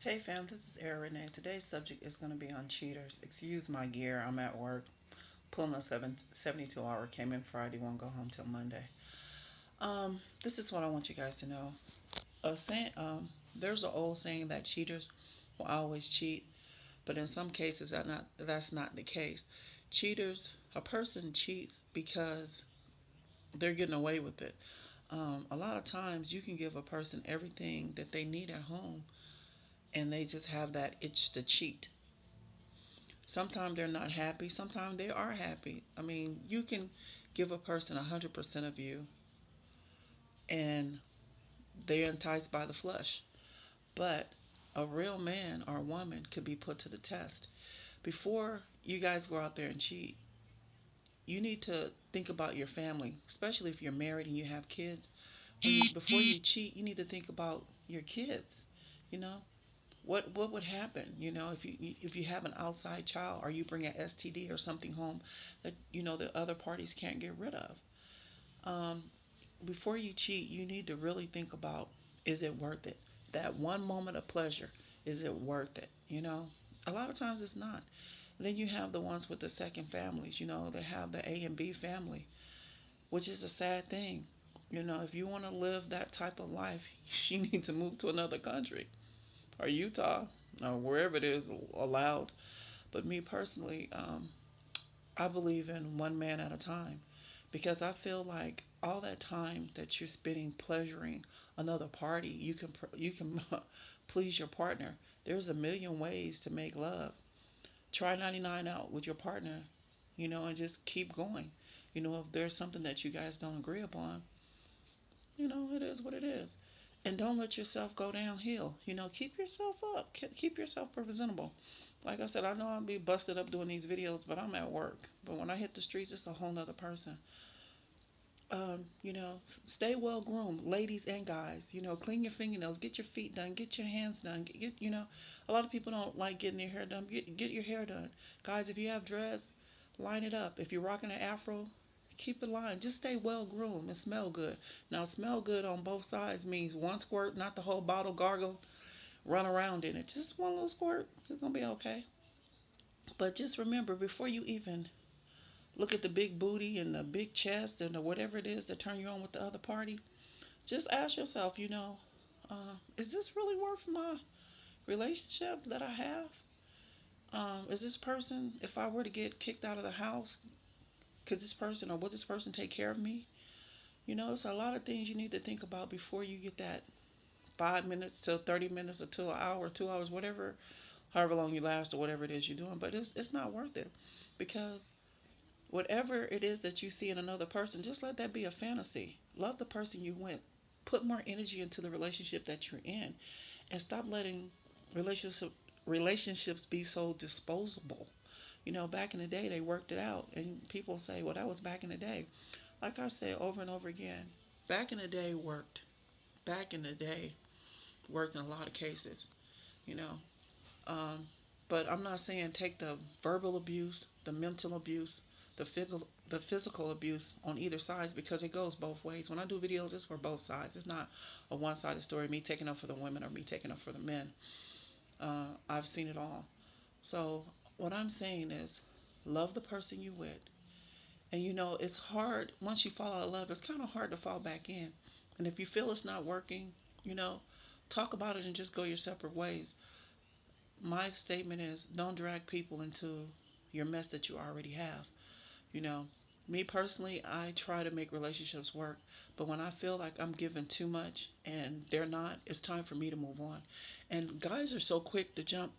Hey fam, this is Era Renee. Today's subject is going to be on cheaters. Excuse my gear, I'm at work. Pulling a 72 hour, came in Friday, won't go home till Monday. This is what I want you guys to know. There's an old saying that cheaters will always cheat, but in some cases that's not the case. A person cheats because they're getting away with it. A lot of times you can give a person everything that they need at home, and they just have that itch to cheat. Sometimes they're not happy. Sometimes they are happy. I mean, you can give a person 100% of you and they're enticed by the flesh. But a real man or woman could be put to the test. Before you guys go out there and cheat, you need to think about your family, especially if you're married and you have kids. Before you cheat, you need to think about your kids. You know, what would happen, if you have an outside child, or you bring an STD or something home that the other parties can't get rid of. um, Before you cheat, you need to really think about, is it worth it? That one moment of pleasure, is it worth it? A lot of times it's not. And then you have the ones with the second families. They have the A and B family, which is a sad thing. If you want to live that type of life, you need to move to another country, or Utah, or wherever it is allowed. But me personally, I believe in one man at a time, because I feel like all that time that you're spending pleasuring another party, you can please your partner. There's a million ways to make love. Try 99 out with your partner, and just keep going. If there's something that you guys don't agree upon, it is what it is. And don't let yourself go downhill. Keep yourself up. Keep yourself presentable. Like I said, I know I'll be busted up doing these videos, but I'm at work. But when I hit the streets, it's a whole nother person. Stay well groomed, ladies and guys. Clean your fingernails, get your feet done, get your hands done. A lot of people don't like getting their hair done. Get your hair done, guys. If you have dreads, line it up. If you're rocking an afro, keep it lined. Just stay well groomed and smell good. Now, smell good on both sides means one squirt, not the whole bottle. Gargle, run around in it. Just one little squirt. It's gonna be okay. But just remember, before you even look at the big booty and the big chest and the whatever it is that turn you on with the other party, just ask yourself, is this really worth my relationship that I have? Is this person, if I were to get kicked out of the house, could this person or would this person take care of me? It's a lot of things you need to think about before you get that 5 minutes to 30 minutes or to an hour, 2 hours, whatever, however long you last or whatever it is you're doing. But it's not worth it, because whatever it is that you see in another person, just let that be a fantasy. Love the person you went. Put more energy into the relationship that you're in, and stop letting relationship relationships be so disposable. Back in the day they worked it out, and people say, "Well, that was back in the day." Like I say over and over again, back in the day worked. Back in the day worked in a lot of cases. You know, um, but I'm not saying take the verbal abuse, the mental abuse, the physical abuse on either sides, because it goes both ways. When I do videos, it's for both sides. It's not a one-sided story, me taking up for the women or me taking up for the men. I've seen it all. So what I'm saying is, love the person you with, and it's hard once you fall out of love. It's kind of hard to fall back in, and if you feel it's not working, you know, talk about it and just go your separate ways. My statement is, don't drag people into your mess that you already have. You know, Me personally, I try to make relationships work, but when I feel like I'm giving too much and they're not, it's time for me to move on. And guys are so quick to jump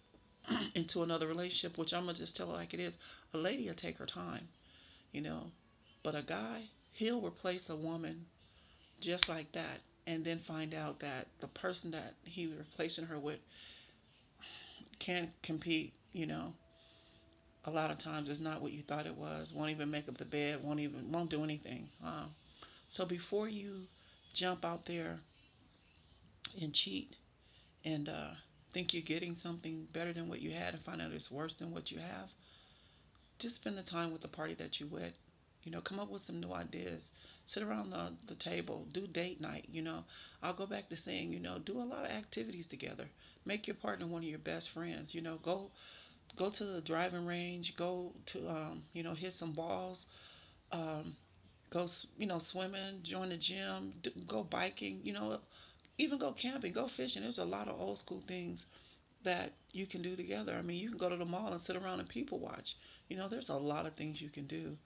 into another relationship, which I'm gonna just tell it like it is. A lady will take her time, you know, but a guy, he'll replace a woman just like that, and then find out that the person that he was replacing her with can't compete. A lot of times it's not what you thought it was. Won't even make up the bed. Won't do anything. So before you jump out there and cheat and think you're getting something better than what you had and find out it's worse than what you have, just spend the time with the party that you with. Come up with some new ideas. Sit around the table. Do date night. I'll go back to saying, do a lot of activities together. Make your partner one of your best friends. Go to the driving range. Go to, hit some balls. Um, go, swimming. Join the gym. Go biking. Even go camping. Go fishing. There's a lot of old school things that you can do together. I mean, you can go to the mall and sit around and people watch. There's a lot of things you can do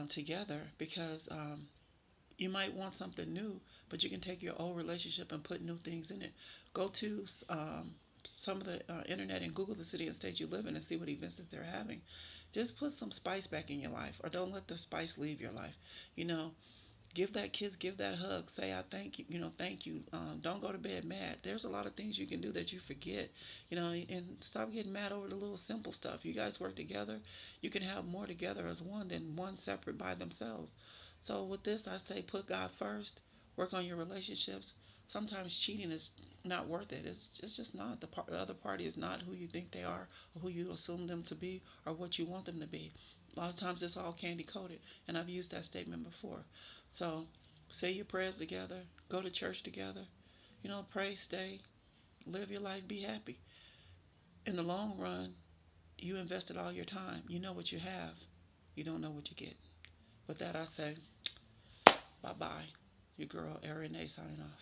together because you might want something new, but you can take your old relationship and put new things in it. Go to some of the internet and Google the city and state you live in and see what events that they're having. Just put some spice back in your life, or don't let the spice leave your life. You know, give that kiss, give that hug, say I thank you, thank you. Don't go to bed mad. There's a lot of things you can do that you forget, and stop getting mad over the little simple stuff. You guys work together, you can have more together as one than one separate by themselves. So with this, I say put God first, work on your relationships. Sometimes cheating is not worth it. It's just not. The other party is not who you think they are, or who you assume them to be, or what you want them to be. A lot of times it's all candy coated, and I've used that statement before. So say your prayers together, go to church together, pray, stay, live your life, be happy. In the long run, you invested all your time. You know what you have. You don't know what you get. With that, I say bye bye. Your girl, Erin A, signing off.